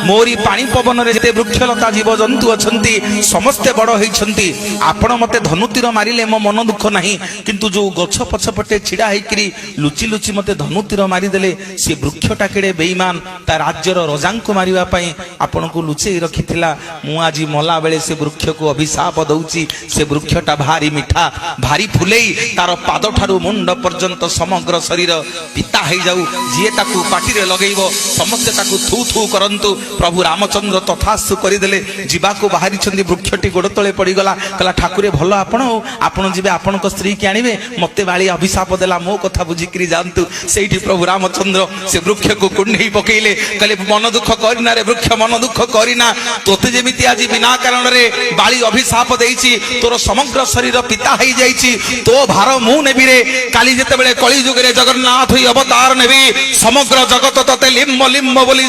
मोरी पानी पवन रे वृक्षलता जीव जंतु अच्छी समस्ते बड़ होती आपण मत धनुतीर मारे मो मन दुख ना किंतु जो गछ पछपटे छिड़ा होकरी लुचि लुचि मत धनुतीर मारिदेले सी वृक्षटा केड़े बेईमान ता राज्यर रजा को मारे आपण को लुचई रखी मु आज मला बेले से वृक्ष को अभिशाप दौची से वृक्षटा भारी मिठा भारी फुले तार पाद ठारू मुंड पर्यंत समग्र शरीर पिता हो जाऊ जी ताकू पाटी लगेब समस्ते ताकू थू थू करंतु प्रभु रामचंद्र तथास्तु करदेले जीवाको बाहरी वृक्षटी गोड़ तले पड़गला कहला ठाकुरे भल आपण जी आपण स्त्री की आनिबे मते बाली अभिशाप देला मो कथा बुझिकी जातु से प्रभु रामचंद्र से वृक्ष को कुंडई पकेले कहले मन दुख करना रे वृक्ष मन दुख करना तोते जेमिति आज बिना कारण रे बाली अभिशाप देइछि तोर समग्र शरीर पिता हो जाइछि तो भार मु नेबी रे काली जेते बेले कली जुग रे जगन्नाथ अवतार नेबी समग्र जगत तते लिम्ब लिम्ब बोली